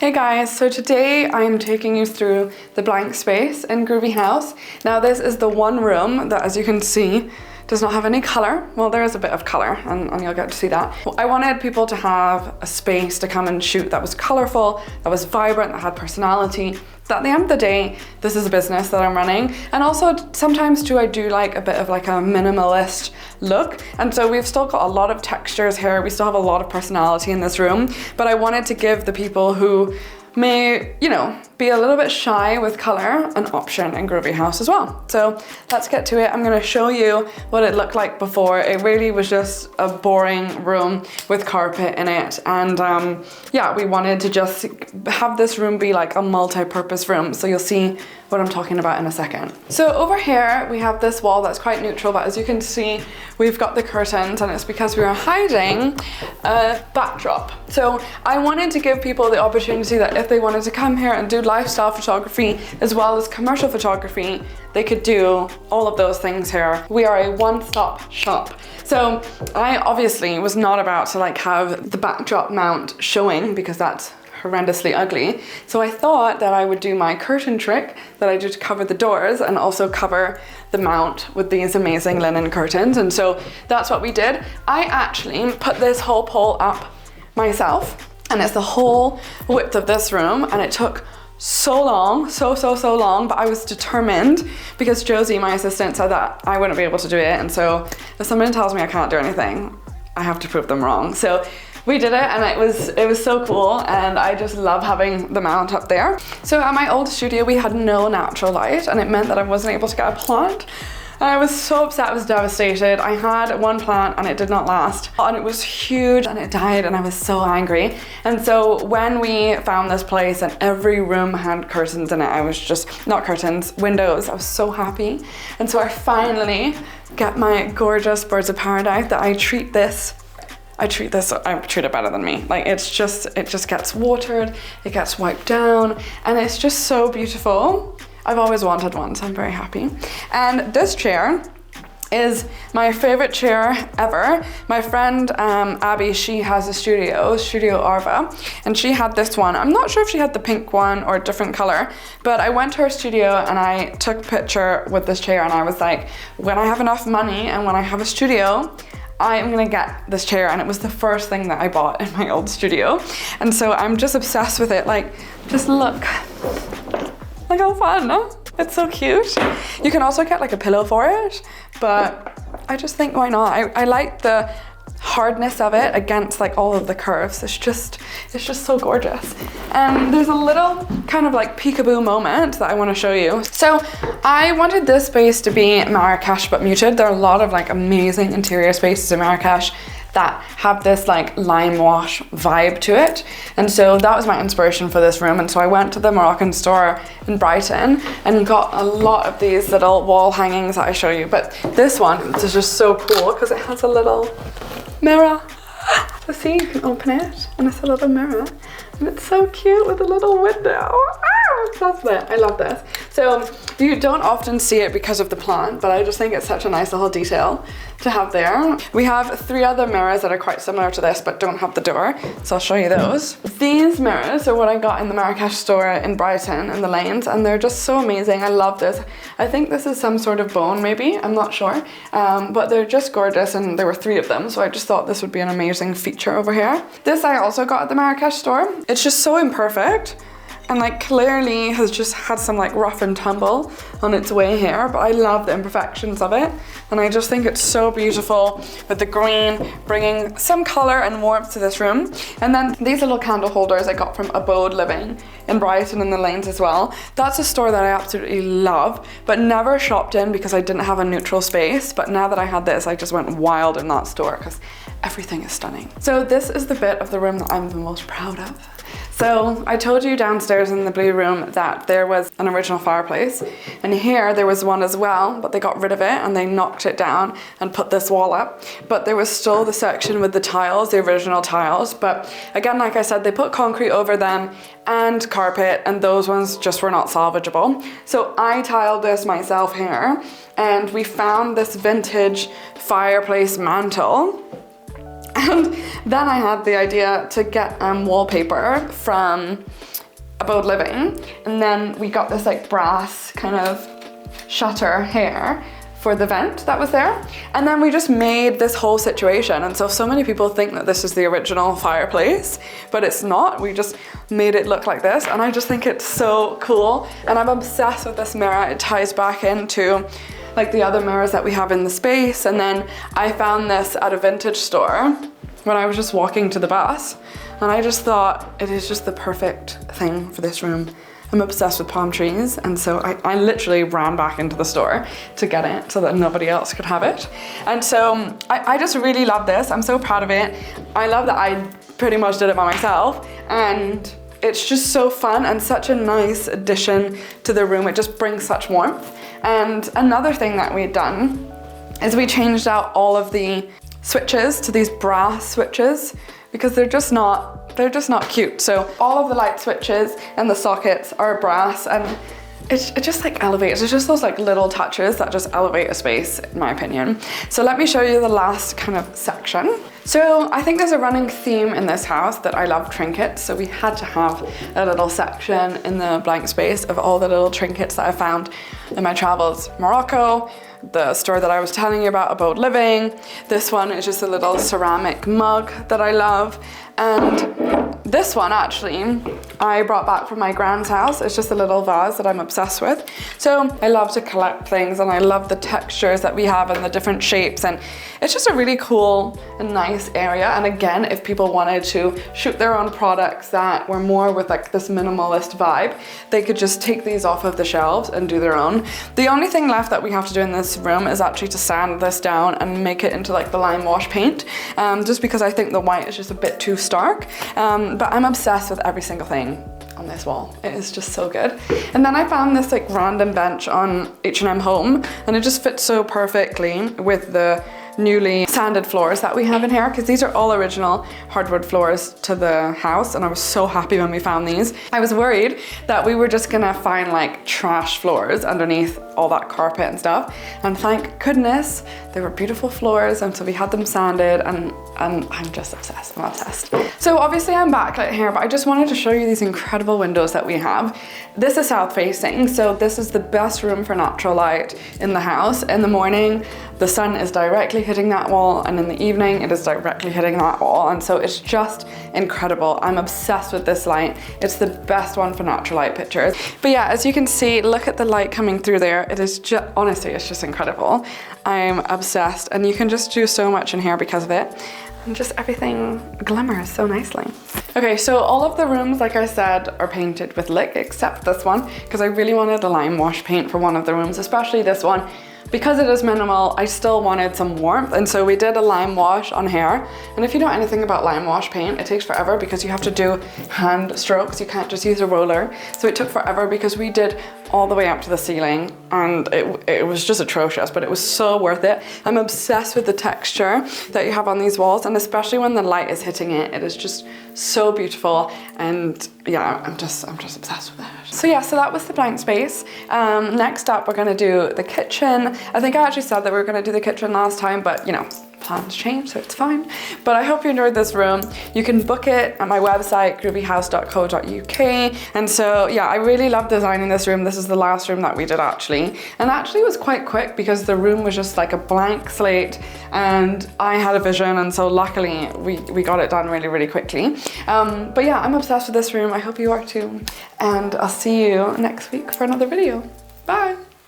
Hey guys, so today I'm taking you through the blank space in Groovy House. Now this is the one room that, as you can see, does not have any colour. Well, there is a bit of colour and you'll get to see that. I wanted people to have a space to come and shoot that was colourful, that was vibrant, that had personality. So at the end of the day, this is a business that I'm running. And also sometimes too, I do like a bit of like a minimalist look. And so we've still got a lot of textures here. We still have a lot of personality in this room, but I wanted to give the people who may, you know, be a little bit shy with color an option in Groovy House as well. So let's get to it. I'm gonna show you what it looked like before. It really was just a boring room with carpet in it. And yeah, we wanted to just have this room be like a multi-purpose room. So you'll see what I'm talking about in a second. So over here, we have this wall that's quite neutral, but as you can see, we've got the curtains, and it's because we are hiding a backdrop. So I wanted to give people the opportunity that if they wanted to come here and do lifestyle photography as well as commercial photography, they could do all of those things here. We are a one-stop shop. So I obviously was not about to like have the backdrop mount showing because that's horrendously ugly. So I thought that I would do my curtain trick that I do to cover the doors and also cover the mount with these amazing linen curtains. And so that's what we did. I actually put this whole pole up myself, and it's the whole width of this room, and it took so long, so long, but I was determined because Josie, my assistant, said that I wouldn't be able to do it. And so if someone tells me I can't do anything, I have to prove them wrong. So we did it, and it was so cool, and I just love having the mount up there. So at my old studio, we had no natural light, and it meant that I wasn't able to get a plant. And I was so upset, I was devastated. I had one plant and it did not last. And it was huge and it died, and I was so angry. And so when we found this place and every room had curtains in it, I was just, not curtains, windows, I was so happy. And so I finally get my gorgeous birds of paradise that I treat it better than me. Like it just gets watered, it gets wiped down, and it's just so beautiful. I've always wanted one, so I'm very happy. And this chair is my favorite chair ever. My friend Abby, she has a Studio Arva, and she had this one. I'm not sure if she had the pink one or a different color, but I went to her studio and I took a picture with this chair, and I was like, when I have enough money and when I have a studio, I am gonna get this chair. And it was the first thing that I bought in my old studio. And so I'm just obsessed with it. Like, just look how fun, no? It's so cute. You can also get like a pillow for it, but I just think why not? I like the hardness of it against like all of the curves. It's just so gorgeous. And there's a little kind of like peekaboo moment that I want to show you. So I wanted this space to be Marrakesh but muted. There are a lot of like amazing interior spaces in Marrakesh that have this like lime wash vibe to it. And so that was my inspiration for this room. And so I went to the Moroccan store in Brighton and got a lot of these little wall hangings that I show you. But this one is just so cool because it has a little mirror. So see, you can open it and it's a little mirror. And it's so cute with a little window. That's it. I love this. So you don't often see it because of the plant, but I just think it's such a nice little detail to have there. We have 3 other mirrors that are quite similar to this but don't have the door, so I'll show you those. These mirrors are what I got in the Marrakesh store in Brighton in the lanes, and they're just so amazing. I love this. I think this is some sort of bone maybe, I'm not sure, but they're just gorgeous, and there were 3 of them, so I just thought this would be an amazing feature over here. This I also got at the Marrakesh store. It's just so imperfect, and like clearly has just had some like rough and tumble on its way here, but I love the imperfections of it, and I just think it's so beautiful with the green bringing some color and warmth to this room. And then these little candle holders I got from Abode Living in Brighton in the lanes as well. That's a store that I absolutely love but never shopped in because I didn't have a neutral space, but now that I had this, I just went wild in that store because everything is stunning. So this is the bit of the room that I'm the most proud of. So I told you downstairs in the blue room that there was an original fireplace, and here there was one as well, but they got rid of it and they knocked it down and put this wall up. But there was still the section with the tiles, the original tiles, but again, like I said, they put concrete over them and carpet, and those ones just were not salvageable. So I tiled this myself here, and we found this vintage fireplace mantle. And then I had the idea to get wallpaper from Abode Living, and then we got this like brass kind of shutter here for the vent that was there, and then we just made this whole situation. And so many people think that this is the original fireplace, but it's not. We just made it look like this, and I just think it's so cool, and I'm obsessed with this mirror. It ties back into like the other mirrors that we have in the space. And then I found this at a vintage store when I was just walking to the bus, and I just thought it is just the perfect thing for this room. I'm obsessed with palm trees, and so I literally ran back into the store to get it so that nobody else could have it. And so I just really love this. I'm so proud of it. I love that I pretty much did it by myself, and it's just so fun and such a nice addition to the room. It just brings such warmth. And another thing that we'd done is we changed out all of the switches to these brass switches, because they're just not cute. So all of the light switches and the sockets are brass, and it just like elevates. It's just those like little touches that just elevate a space, in my opinion. So let me show you the last kind of section. So I think there's a running theme in this house that I love trinkets. So we had to have a little section in the blank space of all the little trinkets that I found in my travels. Morocco, the store that I was telling you about, Abode Living. This one is just a little ceramic mug that I love. And this one actually I brought back from my grand's house. It's just a little vase that I'm obsessed with. So I love to collect things, and I love the textures that we have and the different shapes, and it's just a really cool and nice area. And again, if people wanted to shoot their own products that were more with like this minimalist vibe, they could just take these off of the shelves and do their own. The only thing left that we have to do in this room is actually to sand this down and make it into like the lime wash paint, just because I think the white is just a bit too stark. But I'm obsessed with every single thing on this wall. It is just so good. And then I found this like random bench on H&M Home, and it just fits so perfectly with the newly sanded floors that we have in here, because these are all original hardwood floors to the house, and I was so happy when we found these. I was worried that we were just gonna find like trash floors underneath all that carpet and stuff, and thank goodness they were beautiful floors, and so we had them sanded, and I'm just obsessed. I'm obsessed. So obviously I'm backlit here, but I just wanted to show you these incredible windows that we have. This is south facing, so this is the best room for natural light in the house. In the morning, the sun is directly hitting that wall, and in the evening it is directly hitting that wall, and so it's just incredible. I'm obsessed with this light. It's the best one for natural light pictures. But yeah, as you can see, look at the light coming through there. It is just, honestly, it's just incredible. I'm obsessed, and you can just do so much in here because of it. And just everything glimmers so nicely. Okay, so all of the rooms, like I said, are painted with lick except this one, because I really wanted a lime wash paint for one of the rooms, especially this one. Because it is minimal, I still wanted some warmth, and so we did a lime wash on here. And if you know anything about lime wash paint, it takes forever because you have to do hand strokes. You can't just use a roller. So it took forever because we did all the way up to the ceiling, and it was just atrocious, but it was so worth it. I'm obsessed with the texture that you have on these walls, and especially when the light is hitting it, it is just so beautiful. And yeah, I'm just obsessed with it. So yeah, so that was the blank space. Next up, we're gonna do the kitchen. I think I actually said that we were gonna do the kitchen last time, but you know, plans change, so it's fine. But I hope you enjoyed this room. You can book it at my website, groovyhouse.co.uk. And so yeah, I really love designing this room. This is the last room that we did actually. And actually it was quite quick because the room was just like a blank slate, and I had a vision, and so luckily we got it done really, really quickly. But yeah, I'm obsessed with this room. I hope you are too. And I'll see you next week for another video. Bye.